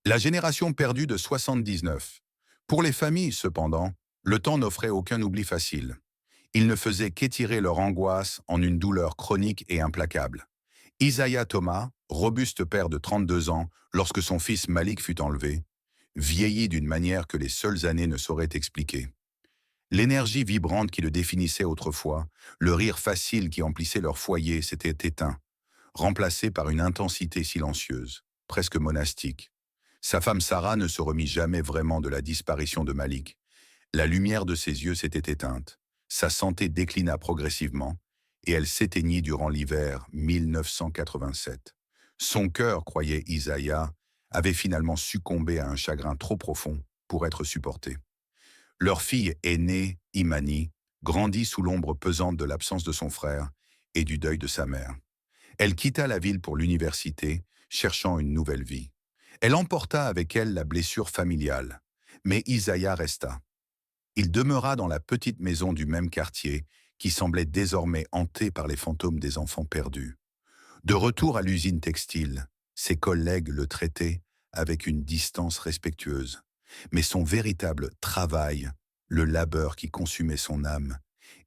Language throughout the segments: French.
La génération perdue de 79. Pour les familles, cependant, le temps n'offrait aucun oubli facile. Il ne faisait qu'étirer leur angoisse en une douleur chronique et implacable. Isaiah Thomas, robuste père de 32 ans, lorsque son fils Malik fut enlevé, vieillit d'une manière que les seules années ne sauraient expliquer. L'énergie vibrante qui le définissait autrefois, le rire facile qui emplissait leur foyer s'était éteint, remplacé par une intensité silencieuse, presque monastique. Sa femme Sarah ne se remit jamais vraiment de la disparition de Malik. La lumière de ses yeux s'était éteinte, sa santé déclina progressivement, et elle s'éteignit durant l'hiver 1987. Son cœur, croyait Isaiah, avait finalement succombé à un chagrin trop profond pour être supporté. Leur fille aînée, Imani, grandit sous l'ombre pesante de l'absence de son frère et du deuil de sa mère. Elle quitta la ville pour l'université, cherchant une nouvelle vie. Elle emporta avec elle la blessure familiale, mais Isaiah resta. Il demeura dans la petite maison du même quartier, qui semblait désormais hantée par les fantômes des enfants perdus. De retour à l'usine textile, ses collègues le traitaient avec une distance respectueuse. Mais son véritable travail, le labeur qui consumait son âme,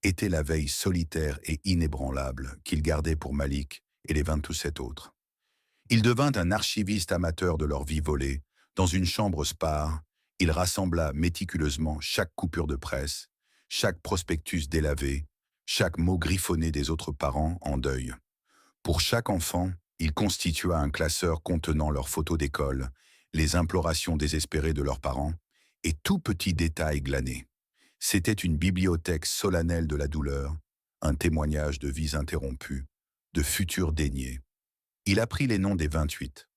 était la veille solitaire et inébranlable qu'il gardait pour Malik et les 27 autres. Il devint un archiviste amateur de leur vie volée. Dans une chambre spare, il rassembla méticuleusement chaque coupure de presse, chaque prospectus délavé, chaque mot griffonné des autres parents en deuil. Pour chaque enfant, il constitua un classeur contenant leurs photos d'école, les implorations désespérées de leurs parents, et tout petit détail glané. C'était une bibliothèque solennelle de la douleur, un témoignage de vies interrompues, de futurs déniés. Il apprit les noms des 28,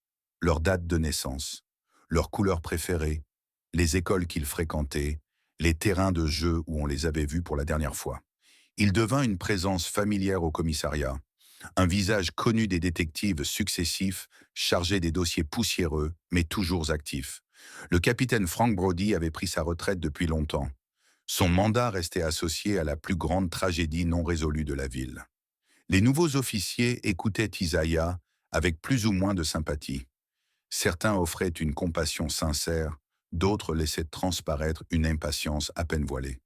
leur date de naissance, leurs couleurs préférées, les écoles qu'ils fréquentaient, les terrains de jeu où on les avait vus pour la dernière fois. Il devint une présence familière au commissariat, un visage connu des détectives successifs, chargés des dossiers poussiéreux, mais toujours actifs. Le capitaine Frank Brody avait pris sa retraite depuis longtemps. Son mandat restait associé à la plus grande tragédie non résolue de la ville. Les nouveaux officiers écoutaient Isaiah avec plus ou moins de sympathie. Certains offraient une compassion sincère, d'autres laissaient transparaître une impatience à peine voilée.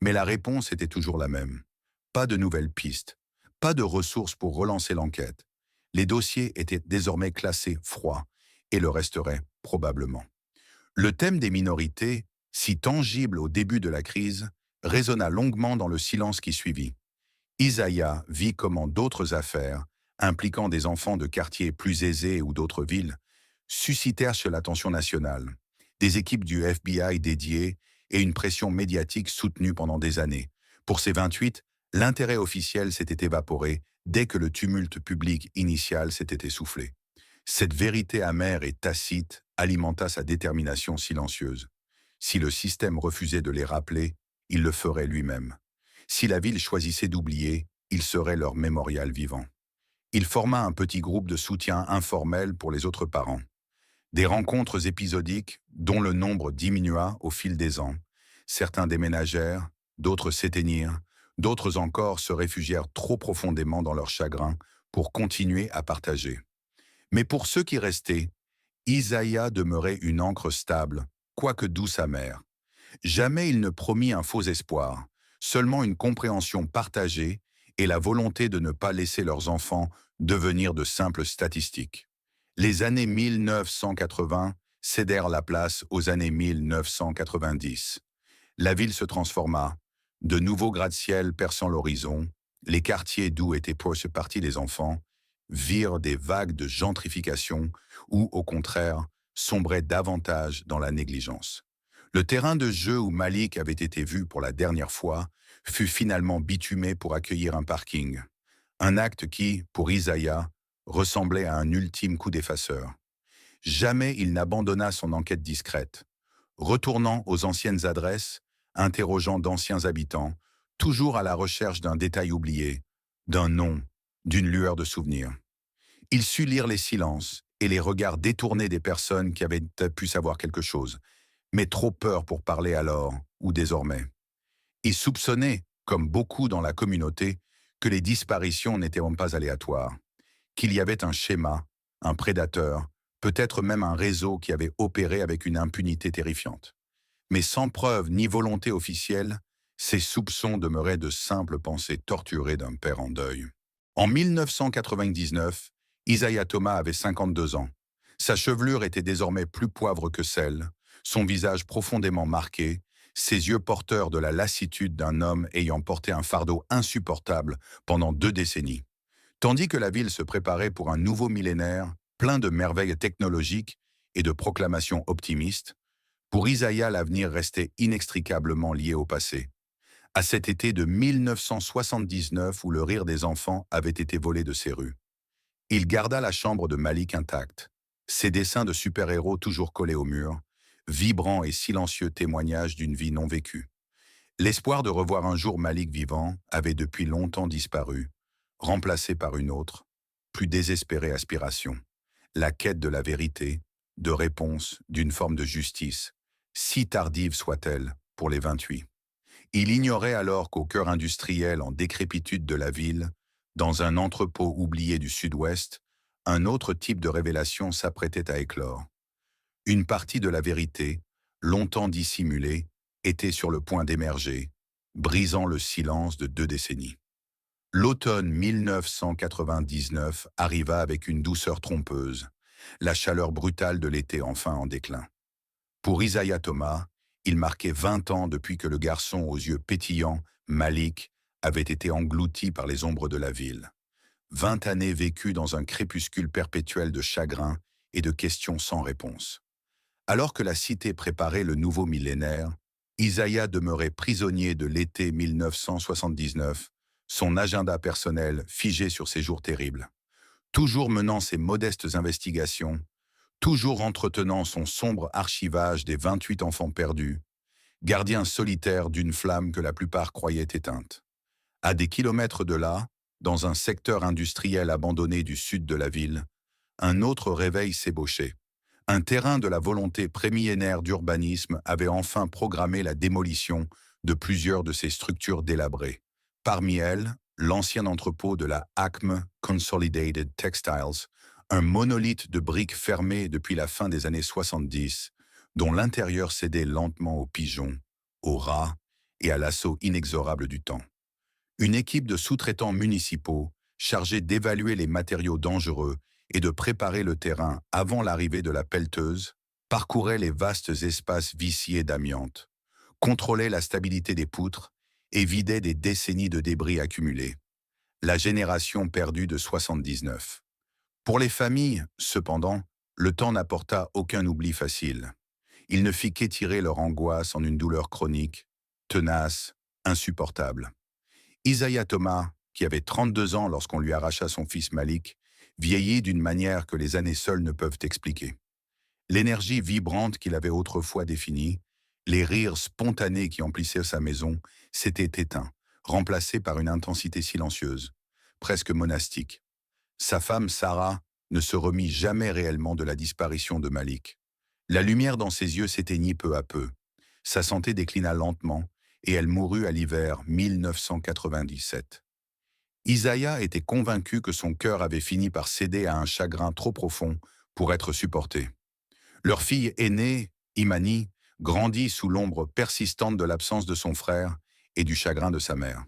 Mais la réponse était toujours la même. Pas de nouvelles pistes, pas de ressources pour relancer l'enquête. Les dossiers étaient désormais classés froids et le resteraient probablement. Le thème des minorités, si tangible au début de la crise, résonna longuement dans le silence qui suivit. Isaiah vit comment d'autres affaires, impliquant des enfants de quartiers plus aisés ou d'autres villes, suscitèrent sur l'attention nationale, des équipes du FBI dédiées et une pression médiatique soutenue pendant des années. Pour ces 28, l'intérêt officiel s'était évaporé dès que le tumulte public initial s'était essoufflé. Cette vérité amère et tacite alimenta sa détermination silencieuse. Si le système refusait de les rappeler, il le ferait lui-même. Si la ville choisissait d'oublier, il serait leur mémorial vivant. Il forma un petit groupe de soutien informel pour les autres parents. Des rencontres épisodiques, dont le nombre diminua au fil des ans. Certains déménagèrent, d'autres s'éteignirent, d'autres encore se réfugièrent trop profondément dans leur chagrin pour continuer à partager. Mais pour ceux qui restaient, Isaiah demeurait une ancre stable, quoique douce amère. Jamais il ne promit un faux espoir, seulement une compréhension partagée et la volonté de ne pas laisser leurs enfants devenir de simples statistiques. Les années 1980 cédèrent la place aux années 1990. La ville se transforma, de nouveaux gratte-ciel perçant l'horizon, les quartiers d'où étaient partis les enfants, virent des vagues de gentrification ou, au contraire, sombraient davantage dans la négligence. Le terrain de jeu où Malik avait été vu pour la dernière fois fut finalement bitumé pour accueillir un parking. Un acte qui, pour Isaiah, ressemblait à un ultime coup d'effaceur. Jamais il n'abandonna son enquête discrète. Retournant aux anciennes adresses, interrogeant d'anciens habitants, toujours à la recherche d'un détail oublié, d'un nom, d'une lueur de souvenir. Il sut lire les silences et les regards détournés des personnes qui avaient pu savoir quelque chose, mais trop peur pour parler alors ou désormais. Il soupçonnait, comme beaucoup dans la communauté, que les disparitions n'étaient pas aléatoires, qu'il y avait un schéma, un prédateur, peut-être même un réseau qui avait opéré avec une impunité terrifiante. Mais sans preuve ni volonté officielle, ces soupçons demeuraient de simples pensées torturées d'un père en deuil. En 1999, Isaiah Thomas avait 52 ans. Sa chevelure était désormais plus poivre que sel, son visage profondément marqué, ses yeux porteurs de la lassitude d'un homme ayant porté un fardeau insupportable pendant 2 décennies. Tandis que la ville se préparait pour un nouveau millénaire, plein de merveilles technologiques et de proclamations optimistes, pour Isaiah, l'avenir restait inextricablement lié au passé. À cet été de 1979 où le rire des enfants avait été volé de ses rues. Il garda la chambre de Malik intacte, ses dessins de super-héros toujours collés au mur, vibrants et silencieux témoignages d'une vie non vécue. L'espoir de revoir un jour Malik vivant avait depuis longtemps disparu, remplacé par une autre, plus désespérée aspiration, la quête de la vérité, de réponse, d'une forme de justice, si tardive soit-elle pour les 28. Il ignorait alors qu'au cœur industriel en décrépitude de la ville, dans un entrepôt oublié du sud-ouest, un autre type de révélation s'apprêtait à éclore. Une partie de la vérité, longtemps dissimulée, était sur le point d'émerger, brisant le silence de 2 décennies. L'automne 1999 arriva avec une douceur trompeuse, la chaleur brutale de l'été enfin en déclin. Pour Isaiah Thomas, il marquait 20 ans depuis que le garçon aux yeux pétillants, Malik, avait été englouti par les ombres de la ville. 20 années vécues dans un crépuscule perpétuel de chagrin et de questions sans réponse. Alors que la cité préparait le nouveau millénaire, Isaiah demeurait prisonnier de l'été 1979, son agenda personnel figé sur ces jours terribles. Toujours menant ses modestes investigations, toujours entretenant son sombre archivage des 28 enfants perdus, gardien solitaire d'une flamme que la plupart croyaient éteinte. À des kilomètres de là, dans un secteur industriel abandonné du sud de la ville, un autre réveil s'ébauchait. Un terrain de la volonté prémillénaire d'urbanisme avait enfin programmé la démolition de plusieurs de ces structures délabrées. Parmi elles, l'ancien entrepôt de la Acme Consolidated Textiles, un monolithe de briques fermé depuis la fin des années 70, dont l'intérieur cédait lentement aux pigeons, aux rats et à l'assaut inexorable du temps. Une équipe de sous-traitants municipaux chargés d'évaluer les matériaux dangereux et de préparer le terrain avant l'arrivée de la pelleteuse, parcourait les vastes espaces viciés d'amiante, contrôlait la stabilité des poutres et vidait des décennies de débris accumulés. La génération perdue de 79. Pour les familles, cependant, le temps n'apporta aucun oubli facile. Il ne fit qu'étirer leur angoisse en une douleur chronique, tenace, insupportable. Isaiah Thomas, qui avait 32 ans lorsqu'on lui arracha son fils Malik, vieillit d'une manière que les années seules ne peuvent expliquer. L'énergie vibrante qu'il avait autrefois définie, les rires spontanés qui emplissaient sa maison, s'étaient éteints, remplacés par une intensité silencieuse, presque monastique. Sa femme, Sarah, ne se remit jamais réellement de la disparition de Malik. La lumière dans ses yeux s'éteignit peu à peu. Sa santé déclina lentement et elle mourut à l'hiver 1997. Isaiah était convaincu que son cœur avait fini par céder à un chagrin trop profond pour être supporté. Leur fille aînée, Imani, grandit sous l'ombre persistante de l'absence de son frère et du chagrin de sa mère.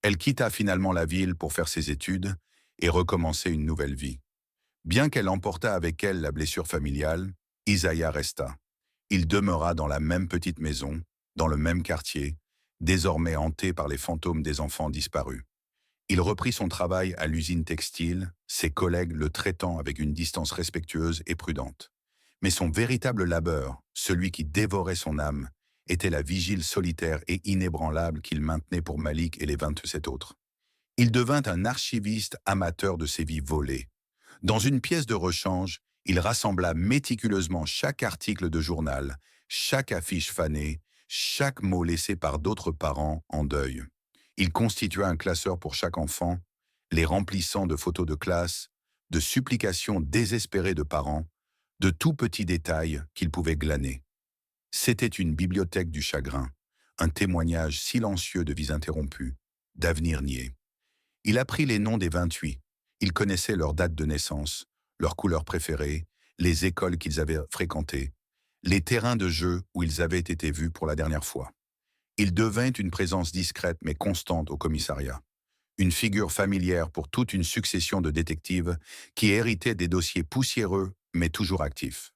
Elle quitta finalement la ville pour faire ses études et recommencer une nouvelle vie. Bien qu'elle emportât avec elle la blessure familiale, Isaiah resta. Il demeura dans la même petite maison, dans le même quartier, désormais hanté par les fantômes des enfants disparus. Il reprit son travail à l'usine textile, ses collègues le traitant avec une distance respectueuse et prudente. Mais son véritable labeur, celui qui dévorait son âme, était la vigile solitaire et inébranlable qu'il maintenait pour Malik et les 27 autres. Il devint un archiviste amateur de ces vies volées. Dans une pièce de rechange, il rassembla méticuleusement chaque article de journal, chaque affiche fanée, chaque mot laissé par d'autres parents en deuil. Il constitua un classeur pour chaque enfant, les remplissant de photos de classe, de supplications désespérées de parents, de tout petits détails qu'il pouvait glaner. C'était une bibliothèque du chagrin, un témoignage silencieux de vies interrompues, d'avenir nié. Il apprit les noms des 28. Il connaissait leur date de naissance, leur couleur préférée, les écoles qu'ils avaient fréquentées, les terrains de jeu où ils avaient été vus pour la dernière fois. Il devint une présence discrète mais constante au commissariat, une figure familière pour toute une succession de détectives qui héritaient des dossiers poussiéreux mais toujours actifs.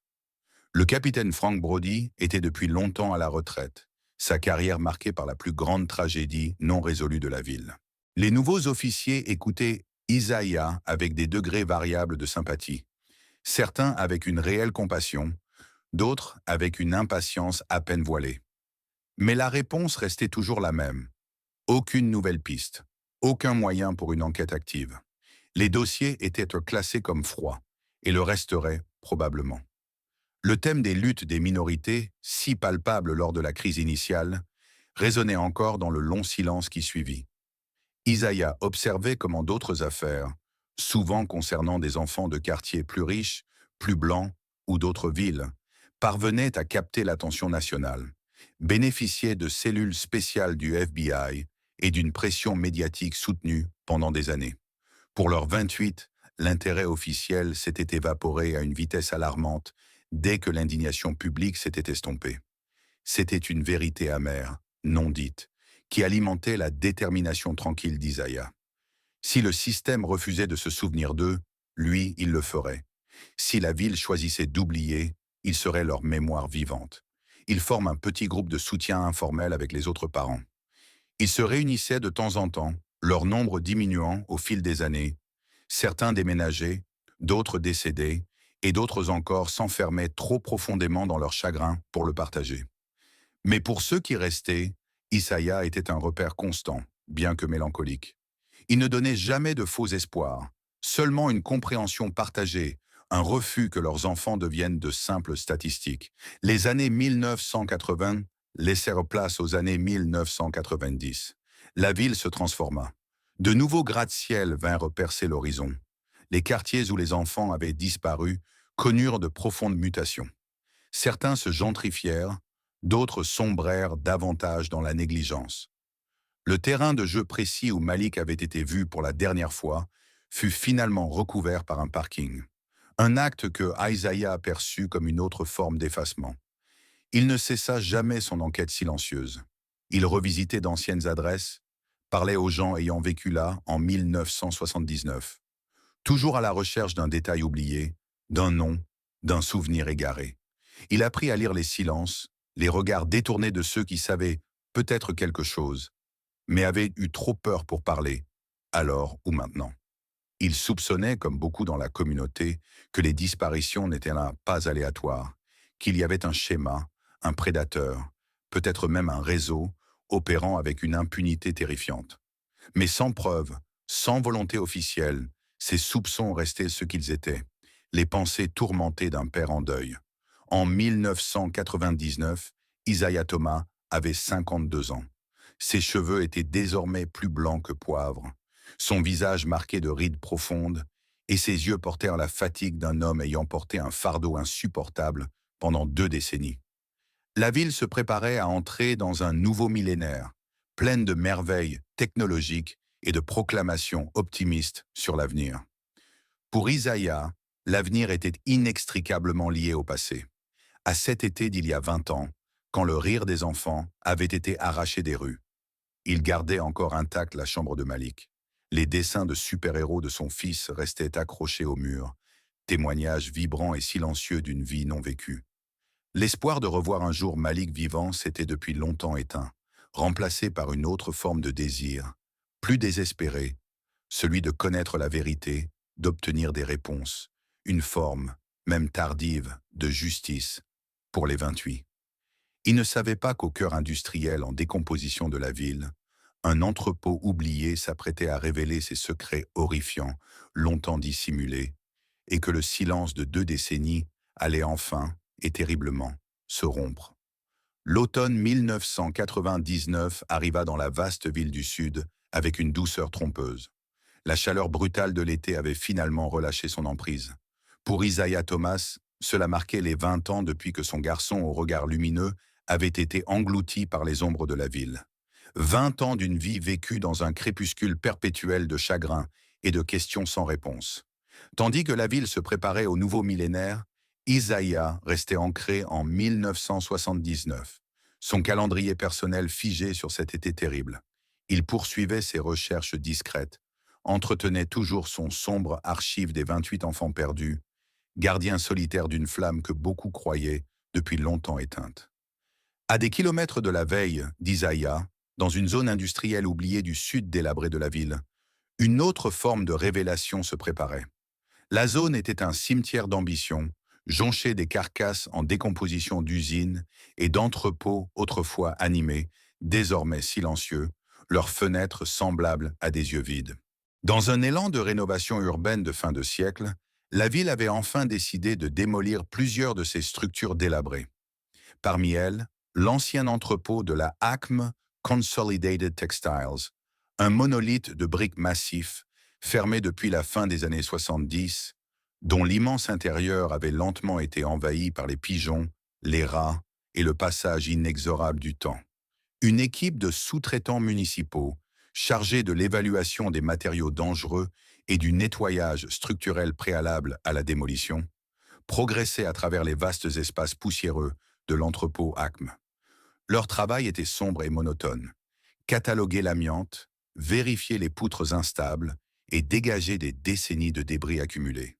Le capitaine Frank Brody était depuis longtemps à la retraite, sa carrière marquée par la plus grande tragédie non résolue de la ville. Les nouveaux officiers écoutaient Isaiah avec des degrés variables de sympathie, certains avec une réelle compassion, d'autres avec une impatience à peine voilée. Mais la réponse restait toujours la même. Aucune nouvelle piste, aucun moyen pour une enquête active. Les dossiers étaient classés comme froids, et le resteraient probablement. Le thème des luttes des minorités, si palpable lors de la crise initiale, résonnait encore dans le long silence qui suivit. Isaiah observait comment d'autres affaires, souvent concernant des enfants de quartiers plus riches, plus blancs ou d'autres villes, parvenaient à capter l'attention nationale, bénéficiaient de cellules spéciales du FBI et d'une pression médiatique soutenue pendant des années. Pour leurs 28, l'intérêt officiel s'était évaporé à une vitesse alarmante dès que l'indignation publique s'était estompée. C'était une vérité amère, non dite, qui alimentait la détermination tranquille d'Isaiah. Si le système refusait de se souvenir d'eux, lui, il le ferait. Si la ville choisissait d'oublier, il serait leur mémoire vivante. Ils forment un petit groupe de soutien informel avec les autres parents. Ils se réunissaient de temps en temps, leur nombre diminuant au fil des années. Certains déménageaient, d'autres décédaient, et d'autres encore s'enfermaient trop profondément dans leur chagrin pour le partager. Mais pour ceux qui restaient, Isaiah était un repère constant, bien que mélancolique. Il ne donnait jamais de faux espoirs, seulement une compréhension partagée, un refus que leurs enfants deviennent de simples statistiques. Les années 1980 laissèrent place aux années 1990. La ville se transforma. De nouveaux gratte-ciel vinrent percer l'horizon. Les quartiers où les enfants avaient disparu connurent de profondes mutations. Certains se gentrifièrent, d'autres sombrèrent davantage dans la négligence. Le terrain de jeu précis où Malik avait été vu pour la dernière fois fut finalement recouvert par un parking. Un acte que Isaiah aperçut comme une autre forme d'effacement. Il ne cessa jamais son enquête silencieuse. Il revisitait d'anciennes adresses, parlait aux gens ayant vécu là en 1979, toujours à la recherche d'un détail oublié, d'un nom, d'un souvenir égaré. Il apprit à lire les silences, les regards détournés de ceux qui savaient peut-être quelque chose, mais avaient eu trop peur pour parler, alors ou maintenant. Il soupçonnait, comme beaucoup dans la communauté, que les disparitions n'étaient là pas aléatoires, qu'il y avait un schéma, un prédateur, peut-être même un réseau, opérant avec une impunité terrifiante. Mais sans preuve, sans volonté officielle, ces soupçons restaient ce qu'ils étaient, les pensées tourmentées d'un père en deuil. En 1999, Isaiah Thomas avait 52 ans. Ses cheveux étaient désormais plus blancs que poivre, son visage marqué de rides profondes, et ses yeux portèrent la fatigue d'un homme ayant porté un fardeau insupportable pendant 2 décennies. La ville se préparait à entrer dans un nouveau millénaire, pleine de merveilles technologiques et de proclamations optimistes sur l'avenir. Pour Isaiah, l'avenir était inextricablement lié au passé. À cet été d'il y a 20 ans, quand le rire des enfants avait été arraché des rues. Il gardait encore intacte la chambre de Malik. Les dessins de super-héros de son fils restaient accrochés au mur, témoignage vibrant et silencieux d'une vie non vécue. L'espoir de revoir un jour Malik vivant s'était depuis longtemps éteint, remplacé par une autre forme de désir, plus désespéré, celui de connaître la vérité, d'obtenir des réponses, une forme, même tardive, de justice pour les 28. Il ne savait pas qu'au cœur industriel en décomposition de la ville, un entrepôt oublié s'apprêtait à révéler ses secrets horrifiants, longtemps dissimulés, et que le silence de 2 décennies allait enfin, et terriblement, se rompre. L'automne 1999 arriva dans la vaste ville du Sud avec une douceur trompeuse. La chaleur brutale de l'été avait finalement relâché son emprise. Pour Isaiah Thomas, cela marquait les 20 ans depuis que son garçon au regard lumineux avait été englouti par les ombres de la ville. 20 ans d'une vie vécue dans un crépuscule perpétuel de chagrin et de questions sans réponse. Tandis que la ville se préparait au nouveau millénaire, Isaiah restait ancré en 1979, son calendrier personnel figé sur cet été terrible. Il poursuivait ses recherches discrètes, entretenait toujours son sombre archive des 28 enfants perdus, gardien solitaire d'une flamme que beaucoup croyaient depuis longtemps éteinte. À des kilomètres de la veille d'Isaiah, dans une zone industrielle oubliée du sud délabré de la ville, une autre forme de révélation se préparait. La zone était un cimetière d'ambition, jonché des carcasses en décomposition d'usines et d'entrepôts autrefois animés, désormais silencieux, leurs fenêtres semblables à des yeux vides. Dans un élan de rénovation urbaine de fin de siècle, la ville avait enfin décidé de démolir plusieurs de ses structures délabrées. Parmi elles, l'ancien entrepôt de la Acme Consolidated Textiles, un monolithe de briques massifs, fermé depuis la fin des années 70, dont l'immense intérieur avait lentement été envahi par les pigeons, les rats et le passage inexorable du temps. Une équipe de sous-traitants municipaux, chargée de l'évaluation des matériaux dangereux et du nettoyage structurel préalable à la démolition, progressait à travers les vastes espaces poussiéreux de l'entrepôt Acme. Leur travail était sombre et monotone. Cataloguer l'amiante, vérifier les poutres instables et dégager des décennies de débris accumulés.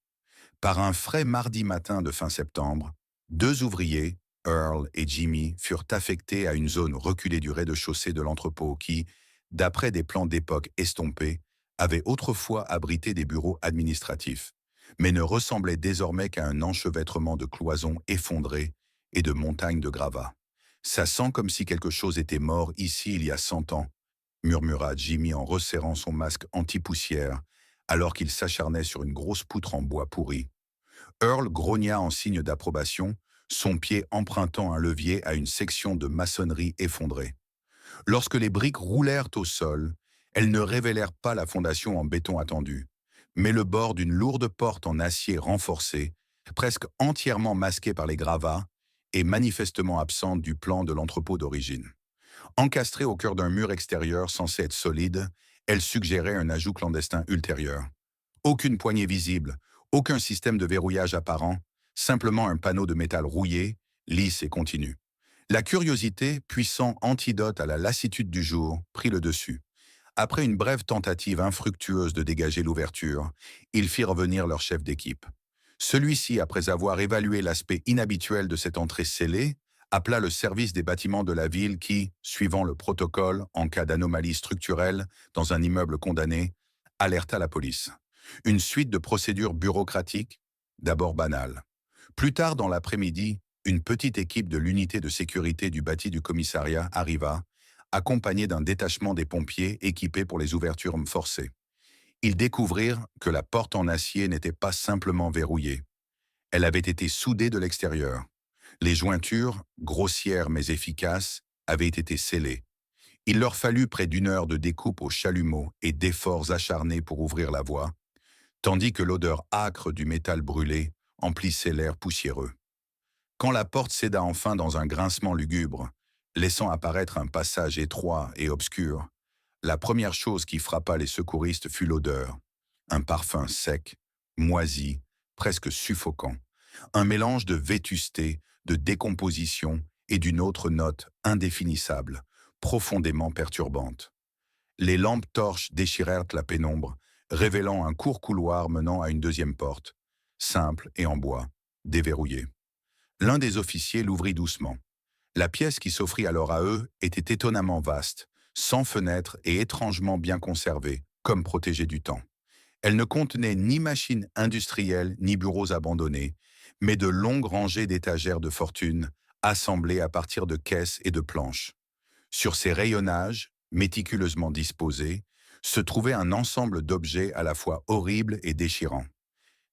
Par un frais mardi matin de fin septembre, deux ouvriers, Earl et Jimmy, furent affectés à une zone reculée du rez-de-chaussée de l'entrepôt qui, d'après des plans d'époque estompés, avait autrefois abrité des bureaux administratifs, mais ne ressemblait désormais qu'à un enchevêtrement de cloisons effondrées et de montagnes de gravats. Ça sent comme si quelque chose était mort ici il y a 100 ans, murmura Jimmy en resserrant son masque anti-poussière, alors qu'il s'acharnait sur une grosse poutre en bois pourri. Earl grogna en signe d'approbation, son pied empruntant un levier à une section de maçonnerie effondrée. Lorsque les briques roulèrent au sol, elles ne révélèrent pas la fondation en béton attendu, mais le bord d'une lourde porte en acier renforcé, presque entièrement masquée par les gravats et manifestement absente du plan de l'entrepôt d'origine. Encastrée au cœur d'un mur extérieur censé être solide, elle suggérait un ajout clandestin ultérieur. Aucune poignée visible, aucun système de verrouillage apparent, simplement un panneau de métal rouillé, lisse et continu. La curiosité, puissant antidote à la lassitude du jour, prit le dessus. Après une brève tentative infructueuse de dégager l'ouverture, ils firent revenir leur chef d'équipe. Celui-ci, après avoir évalué l'aspect inhabituel de cette entrée scellée, appela le service des bâtiments de la ville qui, suivant le protocole en cas d'anomalie structurelle dans un immeuble condamné, alerta la police. Une suite de procédures bureaucratiques, d'abord banales. Plus tard dans l'après-midi, une petite équipe de l'unité de sécurité du bâti du commissariat arriva, accompagnée d'un détachement des pompiers équipés pour les ouvertures forcées. Ils découvrirent que la porte en acier n'était pas simplement verrouillée. Elle avait été soudée de l'extérieur. Les jointures, grossières mais efficaces, avaient été scellées. Il leur fallut près d'une heure de découpe au chalumeau et d'efforts acharnés pour ouvrir la voie, tandis que l'odeur âcre du métal brûlé emplissait l'air poussiéreux. Quand la porte céda enfin dans un grincement lugubre, laissant apparaître un passage étroit et obscur, la première chose qui frappa les secouristes fut l'odeur. Un parfum sec, moisi, presque suffocant. Un mélange de vétusté, de décomposition et d'une autre note indéfinissable, profondément perturbante. Les lampes torches déchirèrent la pénombre, révélant un court couloir menant à une deuxième porte, simple et en bois, déverrouillée. L'un des officiers l'ouvrit doucement. La pièce qui s'offrit alors à eux était étonnamment vaste, sans fenêtres et étrangement bien conservée, comme protégée du temps. Elle ne contenait ni machines industrielles ni bureaux abandonnés, mais de longues rangées d'étagères de fortune, assemblées à partir de caisses et de planches. Sur ces rayonnages, méticuleusement disposés, se trouvait un ensemble d'objets à la fois horribles et déchirants.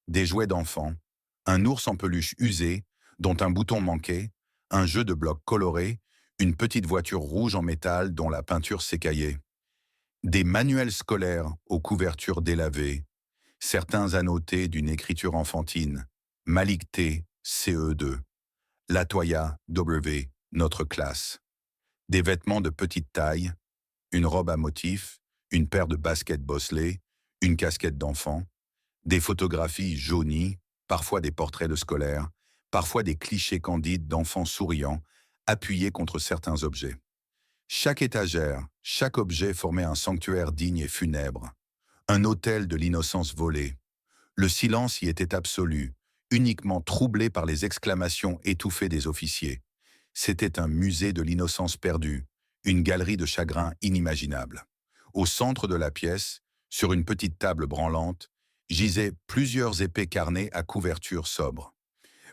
Des jouets d'enfants, un ours en peluche usé, dont un bouton manquait, un jeu de blocs colorés, une petite voiture rouge en métal dont la peinture s'écaillait. Des manuels scolaires aux couvertures délavées, certains annotés d'une écriture enfantine, Malik T, CE2, Latoya W, notre classe. Des vêtements de petite taille, une robe à motifs, une paire de baskets bosselées, une casquette d'enfant, des photographies jaunies, parfois des portraits de scolaires, parfois des clichés candides d'enfants souriants, appuyés contre certains objets. Chaque étagère, chaque objet formait un sanctuaire digne et funèbre, un autel de l'innocence volée. Le silence y était absolu, uniquement troublé par les exclamations étouffées des officiers. C'était un musée de l'innocence perdue, une galerie de chagrins inimaginables. Au centre de la pièce, sur une petite table branlante, gisaient plusieurs épées carnées à couverture sobre.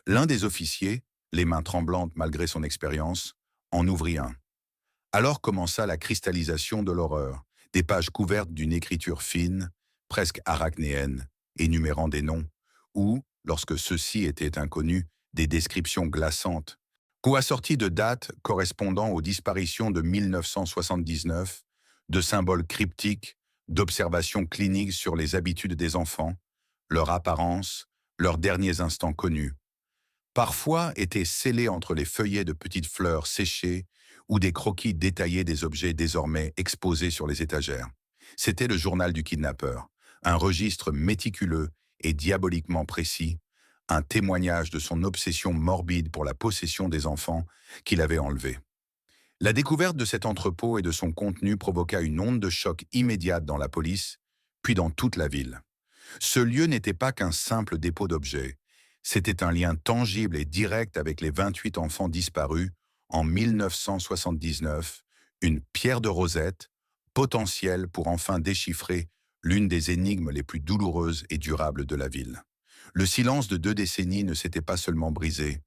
L'un des officiers, les mains tremblantes malgré son expérience, en ouvrit un. Alors commença la cristallisation de l'horreur, des pages couvertes d'une écriture fine, presque arachnéenne, énumérant des noms, ou, lorsque ceux-ci étaient inconnus, des descriptions glaçantes, ou assorties de dates correspondant aux disparitions de 1979, de symboles cryptiques, d'observations cliniques sur les habitudes des enfants, leur apparence, leurs derniers instants connus. Parfois étaient scellés entre les feuillets de petites fleurs séchées ou des croquis détaillés des objets désormais exposés sur les étagères. C'était le journal du kidnappeur, un registre méticuleux et diaboliquement précis, un témoignage de son obsession morbide pour la possession des enfants qu'il avait enlevés. La découverte de cet entrepôt et de son contenu provoqua une onde de choc immédiate dans la police, puis dans toute la ville. Ce lieu n'était pas qu'un simple dépôt d'objets. C'était un lien tangible et direct avec les 28 enfants disparus en 1979, une pierre de Rosette, potentielle pour enfin déchiffrer l'une des énigmes les plus douloureuses et durables de la ville. Le silence de 2 décennies ne s'était pas seulement brisé,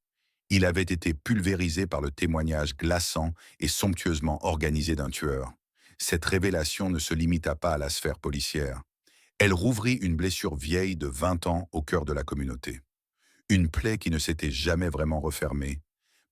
il avait été pulvérisé par le témoignage glaçant et somptueusement organisé d'un tueur. Cette révélation ne se limita pas à la sphère policière. Elle rouvrit une blessure vieille de 20 ans au cœur de la communauté. Une plaie qui ne s'était jamais vraiment refermée,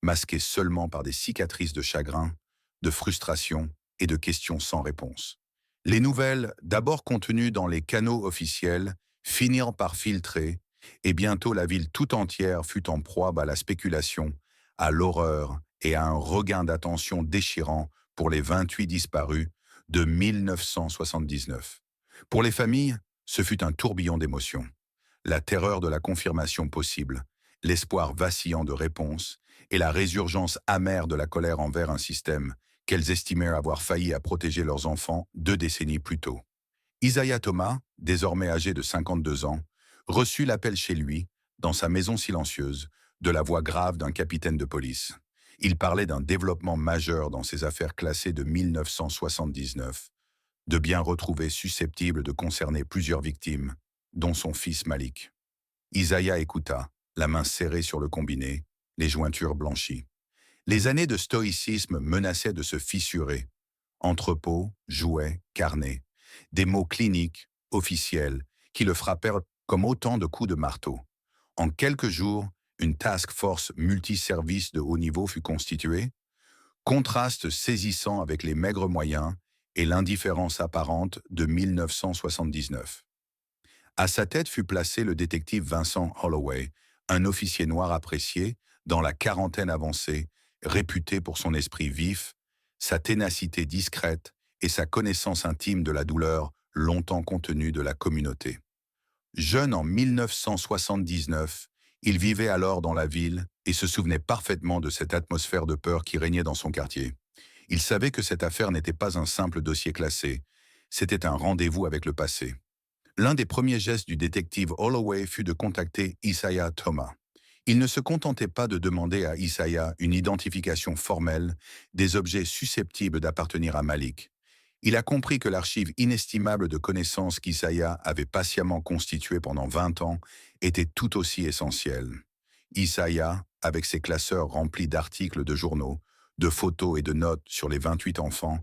masquée seulement par des cicatrices de chagrin, de frustration et de questions sans réponse. Les nouvelles, d'abord contenues dans les canaux officiels, finirent par filtrer, et bientôt la ville tout entière fut en proie à la spéculation, à l'horreur et à un regain d'attention déchirant pour les 28 disparus de 1979. Pour les familles, ce fut un tourbillon d'émotions. La terreur de la confirmation possible, l'espoir vacillant de réponse et la résurgence amère de la colère envers un système qu'elles estimèrent avoir failli à protéger leurs enfants 2 décennies plus tôt. Isaiah Thomas, désormais âgé de 52 ans, reçut l'appel chez lui, dans sa maison silencieuse, de la voix grave d'un capitaine de police. Il parlait d'un développement majeur dans ses affaires classées de 1979, de biens retrouvés susceptibles de concerner plusieurs victimes, dont son fils Malik. Isaiah écouta, la main serrée sur le combiné, les jointures blanchies. Les années de stoïcisme menaçaient de se fissurer. Entrepôt, jouets, carnet. Des mots cliniques, officiels, qui le frappèrent comme autant de coups de marteau. En quelques jours, une task force multiservice de haut niveau fut constituée, contraste saisissant avec les maigres moyens et l'indifférence apparente de 1979. À sa tête fut placé le détective Vincent Holloway, un officier noir apprécié, dans la quarantaine avancée, réputé pour son esprit vif, sa ténacité discrète et sa connaissance intime de la douleur longtemps contenue de la communauté. Jeune en 1979, il vivait alors dans la ville et se souvenait parfaitement de cette atmosphère de peur qui régnait dans son quartier. Il savait que cette affaire n'était pas un simple dossier classé, c'était un rendez-vous avec le passé. L'un des premiers gestes du détective Holloway fut de contacter Isaiah Thomas. Il ne se contentait pas de demander à Isaiah une identification formelle des objets susceptibles d'appartenir à Malik. Il a compris que l'archive inestimable de connaissances qu'Isaiah avait patiemment constituée pendant 20 ans était tout aussi essentielle. Isaiah, avec ses classeurs remplis d'articles de journaux, de photos et de notes sur les 28 enfants,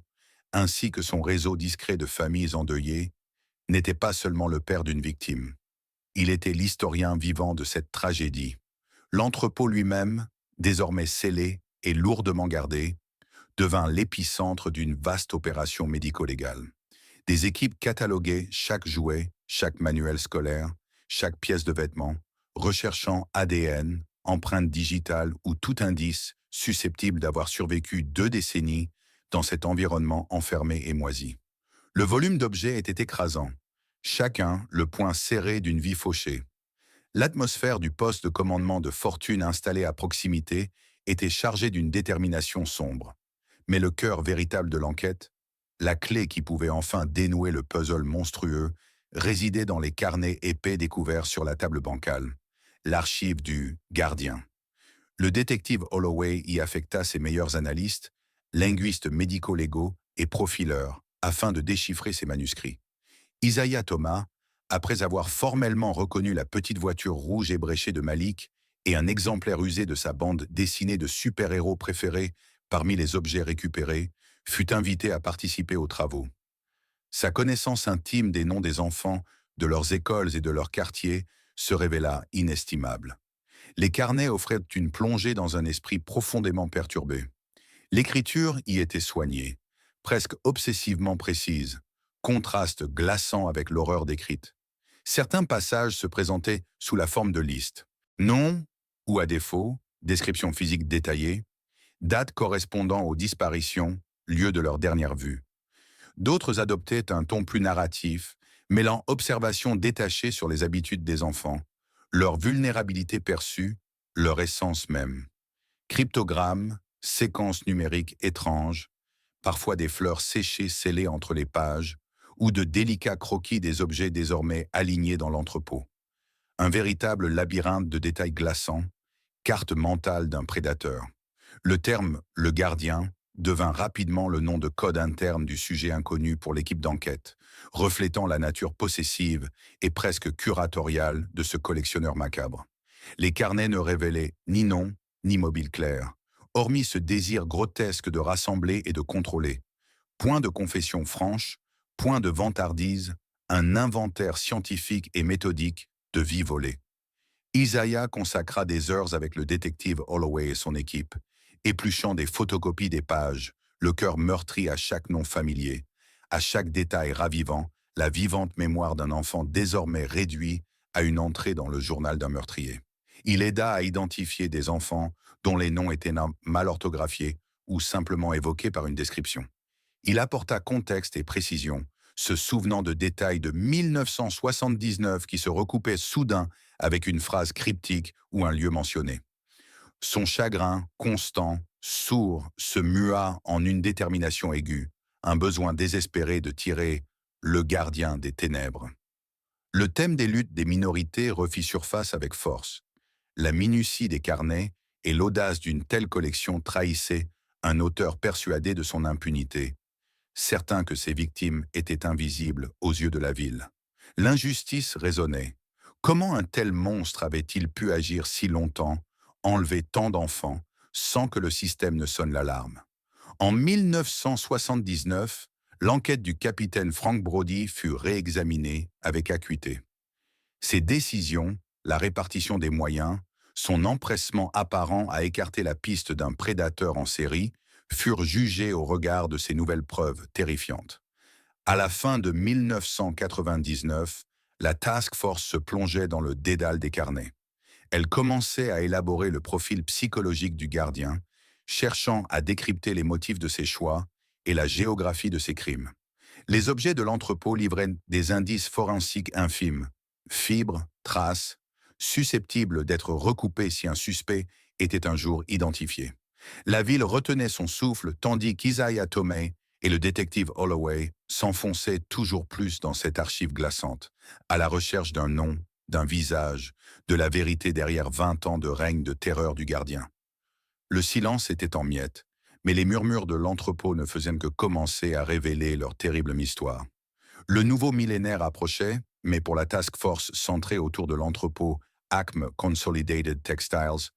ainsi que son réseau discret de familles endeuillées, n'était pas seulement le père d'une victime. Il était l'historien vivant de cette tragédie. L'entrepôt lui-même, désormais scellé et lourdement gardé, devint l'épicentre d'une vaste opération médico-légale. Des équipes cataloguaient chaque jouet, chaque manuel scolaire, chaque pièce de vêtement, recherchant ADN, empreintes digitales ou tout indice susceptible d'avoir survécu 2 décennies dans cet environnement enfermé et moisi. Le volume d'objets était écrasant, chacun le poing serré d'une vie fauchée. L'atmosphère du poste de commandement de fortune installé à proximité était chargée d'une détermination sombre. Mais le cœur véritable de l'enquête, la clé qui pouvait enfin dénouer le puzzle monstrueux, résidait dans les carnets épais découverts sur la table bancale, l'archive du gardien. Le détective Holloway y affecta ses meilleurs analystes, linguistes médico-légaux et profileurs, afin de déchiffrer ces manuscrits. Isaiah Thomas, après avoir formellement reconnu la petite voiture rouge ébréchée de Malik et un exemplaire usé de sa bande dessinée de super-héros préférés parmi les objets récupérés, fut invité à participer aux travaux. Sa connaissance intime des noms des enfants, de leurs écoles et de leurs quartiers se révéla inestimable. Les carnets offraient une plongée dans un esprit profondément perturbé. L'écriture y était soignée, presque obsessivement précise, contraste glaçant avec l'horreur décrite. Certains passages se présentaient sous la forme de listes. Nom, ou à défaut, description physique détaillée, date correspondant aux disparitions, lieu de leur dernière vue. D'autres adoptaient un ton plus narratif, mêlant observations détachées sur les habitudes des enfants, leur vulnérabilité perçue, leur essence même. Cryptogrammes, séquences numériques étranges, parfois des fleurs séchées scellées entre les pages, ou de délicats croquis des objets désormais alignés dans l'entrepôt. Un véritable labyrinthe de détails glaçants, carte mentale d'un prédateur. Le terme « le gardien » devint rapidement le nom de code interne du sujet inconnu pour l'équipe d'enquête, reflétant la nature possessive et presque curatoriale de ce collectionneur macabre. Les carnets ne révélaient ni nom, ni mobile clair, hormis ce désir grotesque de rassembler et de contrôler. Point de confession franche, point de vantardise, un inventaire scientifique et méthodique de vie volée. Isaiah consacra des heures avec le détective Holloway et son équipe, épluchant des photocopies des pages, le cœur meurtri à chaque nom familier, à chaque détail ravivant la vivante mémoire d'un enfant désormais réduit à une entrée dans le journal d'un meurtrier. Il aida à identifier des enfants dont les noms étaient mal orthographiés ou simplement évoqués par une description. Il apporta contexte et précision, se souvenant de détails de 1979 qui se recoupaient soudain avec une phrase cryptique ou un lieu mentionné. Son chagrin, constant, sourd, se mua en une détermination aiguë, un besoin désespéré de tirer le gardien des ténèbres. Le thème des luttes des minorités refit surface avec force. La minutie des carnets et l'audace d'une telle collection trahissaient un auteur persuadé de son impunité, certain que ses victimes étaient invisibles aux yeux de la ville. L'injustice résonnait. Comment un tel monstre avait-il pu agir si longtemps, enlever tant d'enfants, sans que le système ne sonne l'alarme? En 1979, l'enquête du capitaine Frank Brody fut réexaminée avec acuité. Ses décisions, la répartition des moyens, son empressement apparent à écarter la piste d'un prédateur en série furent jugés au regard de ces nouvelles preuves terrifiantes. À la fin de 1999, la Task Force se plongeait dans le dédale des carnets. Elle commençait à élaborer le profil psychologique du gardien, cherchant à décrypter les motifs de ses choix et la géographie de ses crimes. Les objets de l'entrepôt livraient des indices forensiques infimes, fibres, traces, susceptibles d'être recoupés si un suspect était un jour identifié. La ville retenait son souffle tandis qu'Isaiah Tomei et le détective Holloway s'enfonçaient toujours plus dans cette archive glaçante, à la recherche d'un nom, d'un visage, de la vérité derrière 20 ans de règne de terreur du gardien. Le silence était en miettes, mais les murmures de l'entrepôt ne faisaient que commencer à révéler leur terrible histoire. Le nouveau millénaire approchait, mais pour la task force centrée autour de l'entrepôt Acme Consolidated Textiles,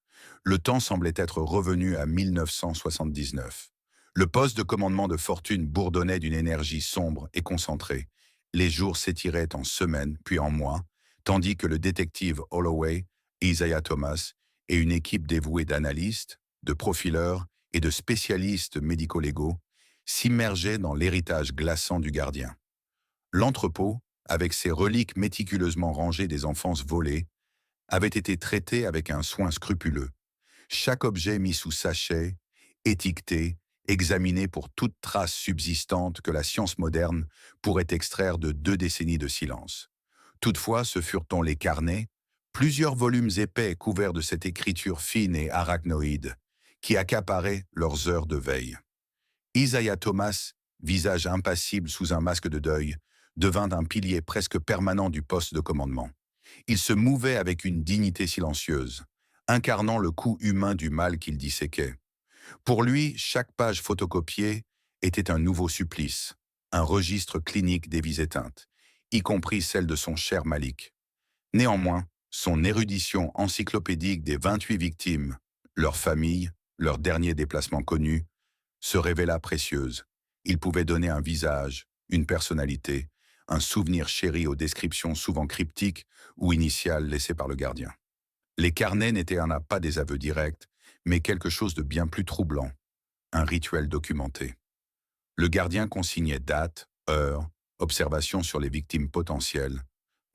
le temps semblait être revenu à 1979. Le poste de commandement de fortune bourdonnait d'une énergie sombre et concentrée. Les jours s'étiraient en semaines, puis en mois, tandis que le détective Holloway, Isaiah Thomas et une équipe dévouée d'analystes, de profileurs et de spécialistes médico-légaux s'immergeaient dans l'héritage glaçant du gardien. L'entrepôt, avec ses reliques méticuleusement rangées des enfances volées, avait été traité avec un soin scrupuleux. Chaque objet mis sous sachet, étiqueté, examiné pour toute trace subsistante que la science moderne pourrait extraire de 2 décennies de silence. Toutefois, ce furent les carnets, Plusieurs volumes épais couverts de cette écriture fine et arachnoïde qui accaparait leurs heures de veille. Isaiah Thomas, visage impassible sous un masque de deuil, devint un pilier presque permanent du poste de commandement. Il se mouvait avec une dignité silencieuse, incarnant le coût humain du mal qu'il disséquait. Pour lui, chaque page photocopiée était un nouveau supplice, un registre clinique des vies éteintes, y compris celle de son cher Malik. Néanmoins, son érudition encyclopédique des 28 victimes, leurs familles, leurs derniers déplacements connus, se révéla précieuse. Il pouvait donner un visage, une personnalité, un souvenir chéri aux descriptions souvent cryptiques ou initiales laissées par le gardien. Les carnets n'étaient pas des aveux directs, mais quelque chose de bien plus troublant, un rituel documenté. Le gardien consignait dates, heures, observations sur les victimes potentielles,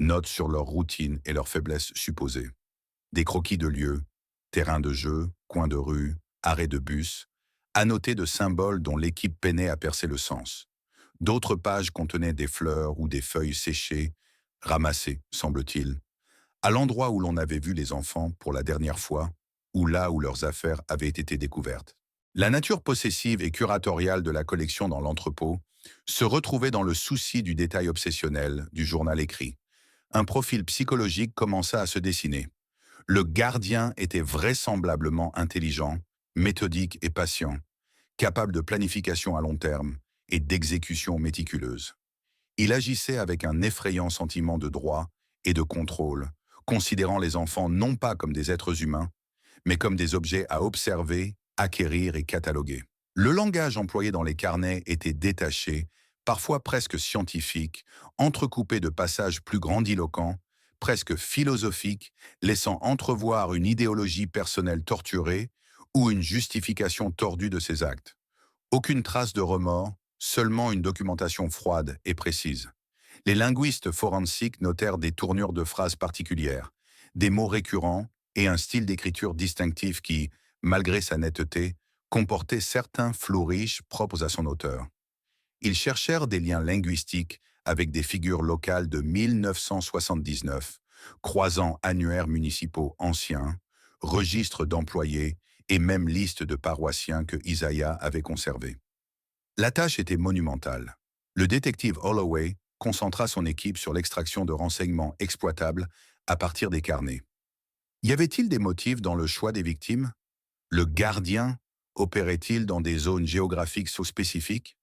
notes sur leur routine et leurs faiblesses supposées. Des croquis de lieux, terrains de jeu, coins de rue, arrêts de bus, annotés de symboles dont l'équipe peinait à percer le sens. D'autres pages contenaient des fleurs ou des feuilles séchées, ramassées, semble-t-il, à l'endroit où l'on avait vu les enfants pour la dernière fois, ou là où leurs affaires avaient été découvertes. La nature possessive et curatoriale de la collection dans l'entrepôt se retrouvait dans le souci du détail obsessionnel du journal écrit. Un profil psychologique commença à se dessiner. Le gardien était vraisemblablement intelligent, méthodique et patient, capable de planification à long terme et d'exécution méticuleuse. Il agissait avec un effrayant sentiment de droit et de contrôle, considérant les enfants non pas comme des êtres humains, mais comme des objets à observer, acquérir et cataloguer. Le langage employé dans les carnets était détaché, parfois presque scientifique, entrecoupé de passages plus grandiloquents, presque philosophiques, laissant entrevoir une idéologie personnelle torturée ou une justification tordue de ses actes. Aucune trace de remords, seulement une documentation froide et précise. Les linguistes forensiques notèrent des tournures de phrases particulières, des mots récurrents et un style d'écriture distinctif qui, malgré sa netteté, comportait certains flourish propres à son auteur. Ils cherchèrent des liens linguistiques avec des figures locales de 1979, croisant annuaires municipaux anciens, registres d'employés et même listes de paroissiens que Isaiah avait conservés. La tâche était monumentale. Le détective Holloway concentra son équipe sur l'extraction de renseignements exploitables à partir des carnets. Y avait-il des motifs dans le choix des victimes? Le gardien opérait-il dans des zones géographiques sous-spécifiques?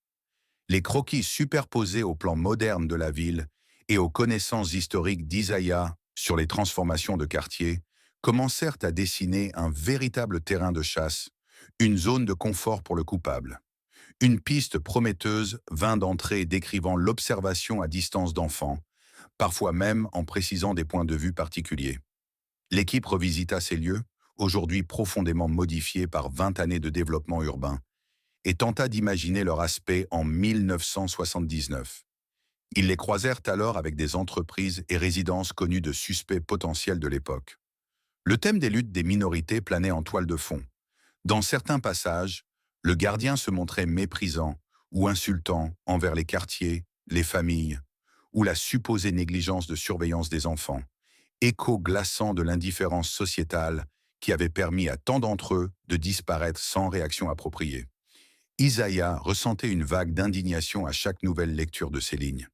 Les croquis superposés au plan moderne de la ville et aux connaissances historiques d'Isaiah sur les transformations de quartier commencèrent à dessiner un véritable terrain de chasse, une zone de confort pour le coupable. Une piste prometteuse vint d'entrer décrivant l'observation à distance d'enfants, parfois même en précisant des points de vue particuliers. L'équipe revisita ces lieux, aujourd'hui profondément modifiés par 20 années de développement urbain, et tenta d'imaginer leur aspect en 1979. Ils les croisèrent alors avec des entreprises et résidences connues de suspects potentiels de l'époque. Le thème des luttes des minorités planait en toile de fond. Dans certains passages, le gardien se montrait méprisant ou insultant envers les quartiers, les familles, ou la supposée négligence de surveillance des enfants, écho glaçant de l'indifférence sociétale qui avait permis à tant d'entre eux de disparaître sans réaction appropriée. Isaiah ressentait une vague d'indignation à chaque nouvelle lecture de ces lignes.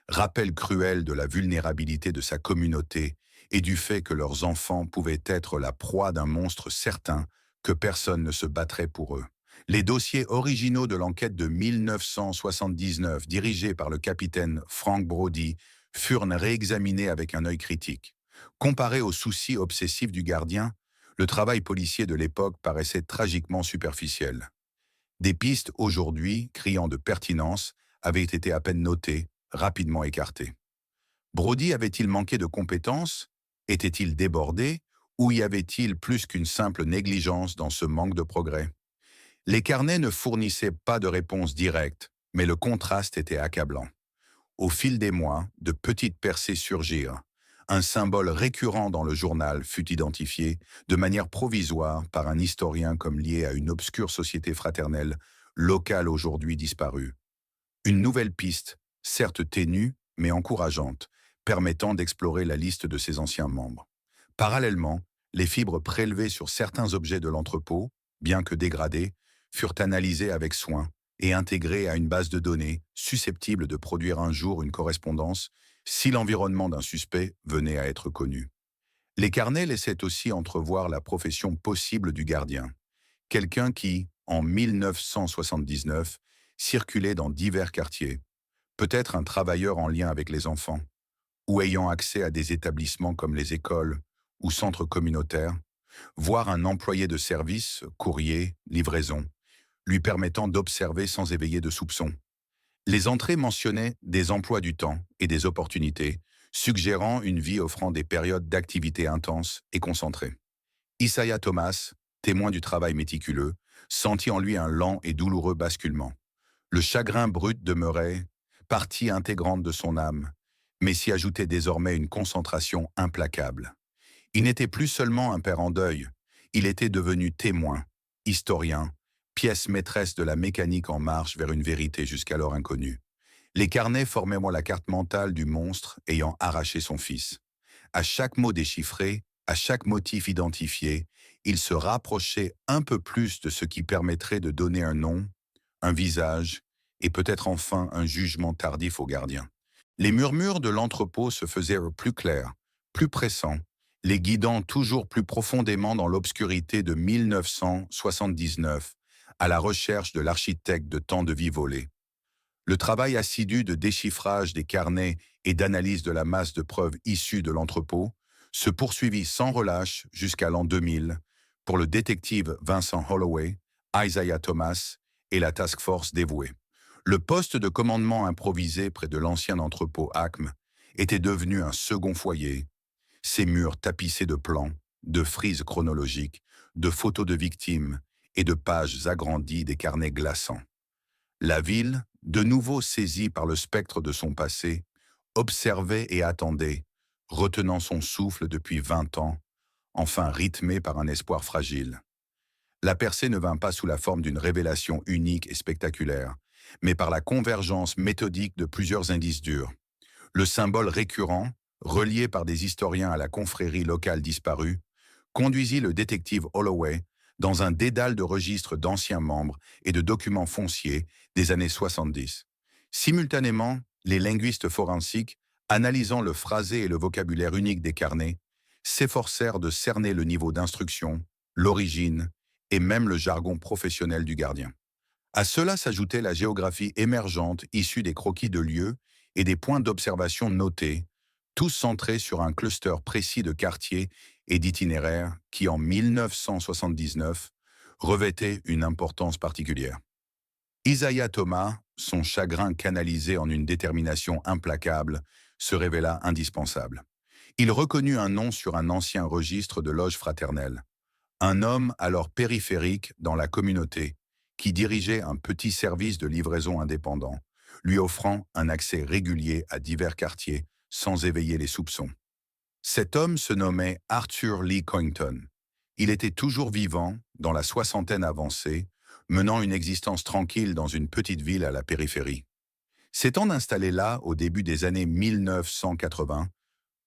Rappel cruel de la vulnérabilité de sa communauté et du fait que leurs enfants pouvaient être la proie d'un monstre certain que personne ne se battrait pour eux. Les dossiers originaux de l'enquête de 1979, dirigés par le capitaine Frank Brody, furent réexaminés avec un œil critique. Comparé aux soucis obsessifs du gardien, le travail policier de l'époque paraissait tragiquement superficiel. Des pistes aujourd'hui, criant de pertinence, avaient été à peine notées, rapidement écartées. Brody avait-il manqué de compétences? Était-il débordé? Ou y avait-il plus qu'une simple négligence dans ce manque de progrès? Les carnets ne fournissaient pas de réponse directe, mais le contraste était accablant. Au fil des mois, de petites percées surgirent. Un symbole récurrent dans le journal fut identifié, de manière provisoire, par un historien comme lié à une obscure société fraternelle, locale aujourd'hui disparue. Une nouvelle piste, certes ténue, mais encourageante, permettant d'explorer la liste de ses anciens membres. Parallèlement, les fibres prélevées sur certains objets de l'entrepôt, bien que dégradées, furent analysées avec soin et intégrées à une base de données susceptible de produire un jour une correspondance si l'environnement d'un suspect venait à être connu. Les carnets laissaient aussi entrevoir la profession possible du gardien, quelqu'un qui, en 1979, circulait dans divers quartiers, peut-être un travailleur en lien avec les enfants, ou ayant accès à des établissements comme les écoles ou centres communautaires, voire un employé de service, courrier, livraison, lui permettant d'observer sans éveiller de soupçons. Les entrées mentionnaient des emplois du temps et des opportunités, suggérant une vie offrant des périodes d'activité intense et concentrée. Isaiah Thomas, témoin du travail méticuleux, sentit en lui un lent et douloureux basculement. Le chagrin brut demeurait partie intégrante de son âme, mais s'y ajoutait désormais une concentration implacable. Il n'était plus seulement un père en deuil, il était devenu témoin, historien, pièce maîtresse de la mécanique en marche vers une vérité jusqu'alors inconnue. Les carnets formaient moi la carte mentale du monstre ayant arraché son fils. À chaque mot déchiffré, à chaque motif identifié, il se rapprochait un peu plus de ce qui permettrait de donner un nom, un visage, et peut-être enfin un jugement tardif au gardien. Les murmures de l'entrepôt se faisaient plus clairs, plus pressants, les guidant toujours plus profondément dans l'obscurité de 1979, à la recherche de l'architecte de tant de vies volées. Le travail assidu de déchiffrage des carnets et d'analyse de la masse de preuves issues de l'entrepôt se poursuivit sans relâche jusqu'à l'an 2000 pour le détective Vincent Holloway, Isaiah Thomas et la task force dévouée. Le poste de commandement improvisé près de l'ancien entrepôt Acme était devenu un second foyer, ses murs tapissés de plans, de frises chronologiques, de photos de victimes et de pages agrandies des carnets glaçants. La ville, de nouveau saisie par le spectre de son passé, observait et attendait, retenant son souffle depuis 20 ans, enfin rythmée par un espoir fragile. La percée ne vint pas sous la forme d'une révélation unique et spectaculaire, mais par la convergence méthodique de plusieurs indices durs. Le symbole récurrent, relié par des historiens à la confrérie locale disparue, conduisit le détective Holloway dans un dédale de registres d'anciens membres et de documents fonciers des années 70. Simultanément, les linguistes forensiques, analysant le phrasé et le vocabulaire unique des carnets, s'efforcèrent de cerner le niveau d'instruction, l'origine et même le jargon professionnel du gardien. À cela s'ajoutait la géographie émergente issue des croquis de lieux et des points d'observation notés, tous centrés sur un cluster précis de quartiers et d'itinéraires qui, en 1979, revêtaient une importance particulière. Isaiah Thomas, son chagrin canalisé en une détermination implacable, se révéla indispensable. Il reconnut un nom sur un ancien registre de loges fraternelles. Un homme alors périphérique dans la communauté, qui dirigeait un petit service de livraison indépendant, lui offrant un accès régulier à divers quartiers sans éveiller les soupçons. Cet homme se nommait Arthur Lee Coington. Il était toujours vivant, dans la soixantaine avancée, menant une existence tranquille dans une petite ville à la périphérie. S'étant installé là au début des années 1980,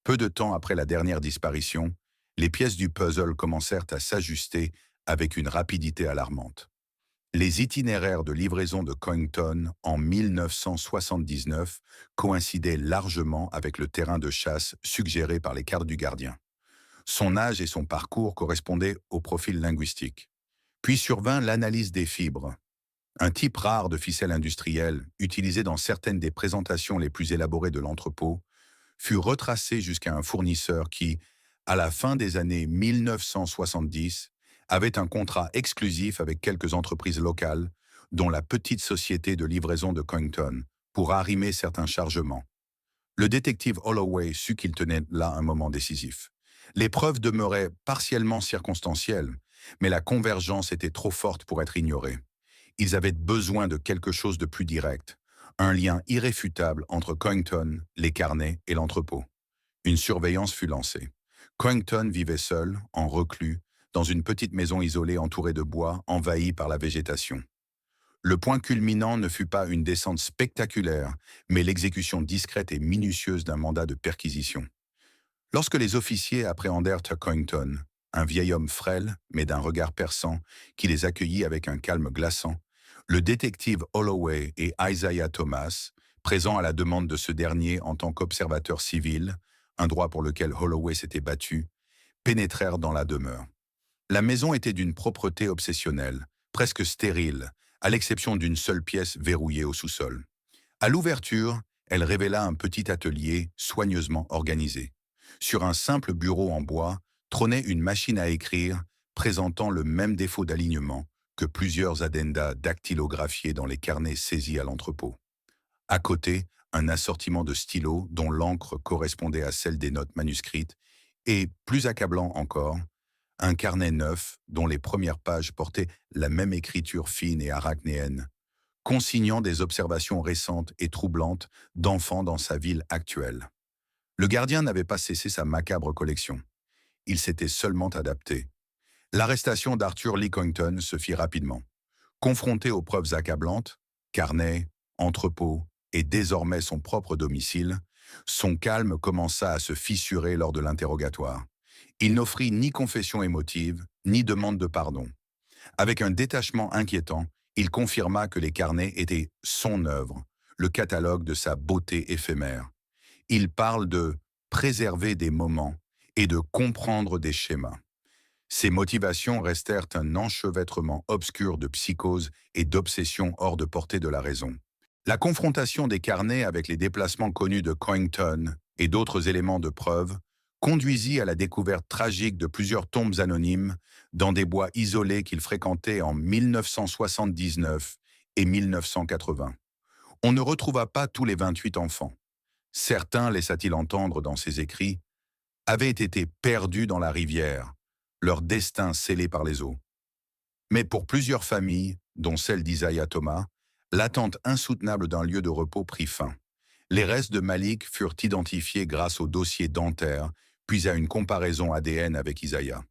peu de temps après la dernière disparition, les pièces du puzzle commencèrent à s'ajuster avec une rapidité alarmante. Les itinéraires de livraison de Coington en 1979 coïncidaient largement avec le terrain de chasse suggéré par les cartes du gardien. Son âge et son parcours correspondaient au profil linguistique. Puis survint l'analyse des fibres, un type rare de ficelle industrielle utilisé dans certaines des présentations les plus élaborées de l'entrepôt, fut retracé jusqu'à un fournisseur qui, à la fin des années 1970, avait un contrat exclusif avec quelques entreprises locales, dont la petite société de livraison de Coington, pour arrimer certains chargements. Le détective Holloway sut qu'il tenait là un moment décisif. Les preuves demeuraient partiellement circonstancielles, mais la convergence était trop forte pour être ignorée. Ils avaient besoin de quelque chose de plus direct, un lien irréfutable entre Coington, les carnets et l'entrepôt. Une surveillance fut lancée. Coington vivait seul, en reclus, dans une petite maison isolée entourée de bois, envahie par la végétation. Le point culminant ne fut pas une descente spectaculaire, mais l'exécution discrète et minutieuse d'un mandat de perquisition. Lorsque les officiers appréhendèrent Turkington, un vieil homme frêle, mais d'un regard perçant, qui les accueillit avec un calme glaçant, le détective Holloway et Isaiah Thomas, présents à la demande de ce dernier en tant qu'observateur civil, un droit pour lequel Holloway s'était battu, pénétrèrent dans la demeure. La maison était d'une propreté obsessionnelle, presque stérile, à l'exception d'une seule pièce verrouillée au sous-sol. À l'ouverture, elle révéla un petit atelier soigneusement organisé. Sur un simple bureau en bois trônait une machine à écrire présentant le même défaut d'alignement que plusieurs addendas dactylographiés dans les carnets saisis à l'entrepôt. À côté, un assortiment de stylos dont l'encre correspondait à celle des notes manuscrites et, plus accablant encore, un carnet neuf dont les premières pages portaient la même écriture fine et arachnéenne, consignant des observations récentes et troublantes d'enfants dans sa ville actuelle. Le gardien n'avait pas cessé sa macabre collection. Il s'était seulement adapté. L'arrestation d'Arthur Leckington se fit rapidement. Confronté aux preuves accablantes, carnet, entrepôt et désormais son propre domicile, son calme commença à se fissurer lors de l'interrogatoire. Il n'offrit ni confession émotive, ni demande de pardon. Avec un détachement inquiétant, il confirma que les carnets étaient son œuvre, le catalogue de sa beauté éphémère. Il parle de préserver des moments et de comprendre des schémas. Ses motivations restèrent un enchevêtrement obscur de psychose et d'obsession hors de portée de la raison. La confrontation des carnets avec les déplacements connus de Coington et d'autres éléments de preuve conduisit à la découverte tragique de plusieurs tombes anonymes dans des bois isolés qu'il fréquentait en 1979 et 1980. On ne retrouva pas tous les 28 enfants. Certains, laissa-t-il entendre dans ses écrits, avaient été perdus dans la rivière, leur destin scellé par les eaux. Mais pour plusieurs familles, dont celle d'Isaiah Thomas, l'attente insoutenable d'un lieu de repos prit fin. Les restes de Malik furent identifiés grâce au dossier dentaire, puis à une comparaison ADN avec Isaiah.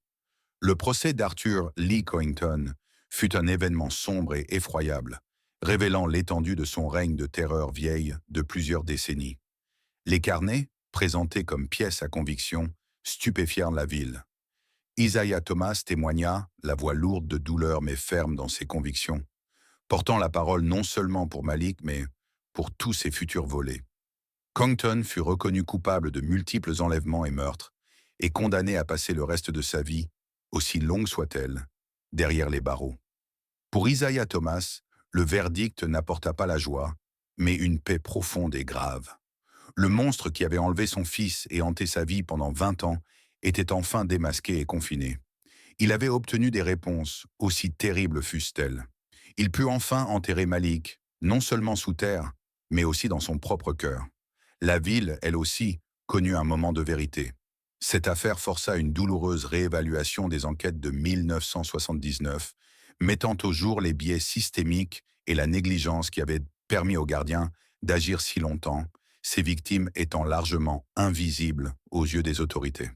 Le procès d'Arthur Leckington fut un événement sombre et effroyable, révélant l'étendue de son règne de terreur vieille de plusieurs décennies. Les carnets, présentés comme pièces à conviction, stupéfièrent la ville. Isaiah Thomas témoigna, la voix lourde de douleur mais ferme dans ses convictions, portant la parole non seulement pour Malik, mais pour tous ses futurs volets. Coington fut reconnu coupable de multiples enlèvements et meurtres, et condamné à passer le reste de sa vie, aussi longue soit-elle, derrière les barreaux. Pour Isaiah Thomas, le verdict n'apporta pas la joie, mais une paix profonde et grave. Le monstre qui avait enlevé son fils et hanté sa vie pendant 20 ans était enfin démasqué et confiné. Il avait obtenu des réponses, aussi terribles fussent-elles. Il put enfin enterrer Malik, non seulement sous terre, mais aussi dans son propre cœur. La ville, elle aussi, connut un moment de vérité. Cette affaire força une douloureuse réévaluation des enquêtes de 1979, mettant au jour les biais systémiques et la négligence qui avaient permis aux gardiens d'agir si longtemps, ces victimes étant largement invisibles aux yeux des autorités.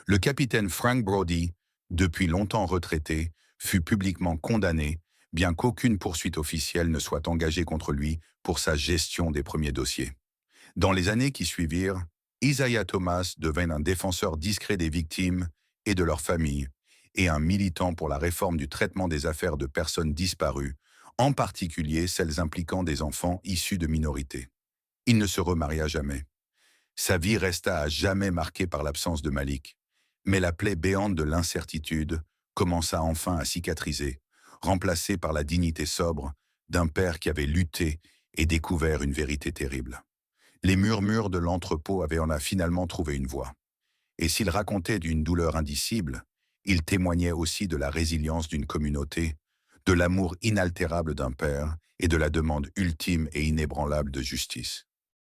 Le capitaine Frank Brody, depuis longtemps retraité, fut publiquement condamné, bien qu'aucune poursuite officielle ne soit engagée contre lui pour sa gestion des premiers dossiers. Dans les années qui suivirent, Isaiah Thomas devint un défenseur discret des victimes et de leurs familles, et un militant pour la réforme du traitement des affaires de personnes disparues, en particulier celles impliquant des enfants issus de minorités. Il ne se remaria jamais. Sa vie resta à jamais marquée par l'absence de Malik, mais la plaie béante de l'incertitude commença enfin à cicatriser, remplacée par la dignité sobre d'un père qui avait lutté et découvert une vérité terrible. Les murmures de l'entrepôt avaient finalement trouvé une voix. Et s'il racontait d'une douleur indicible, il témoignait aussi de la résilience d'une communauté, de l'amour inaltérable d'un père et de la demande ultime et inébranlable de justice.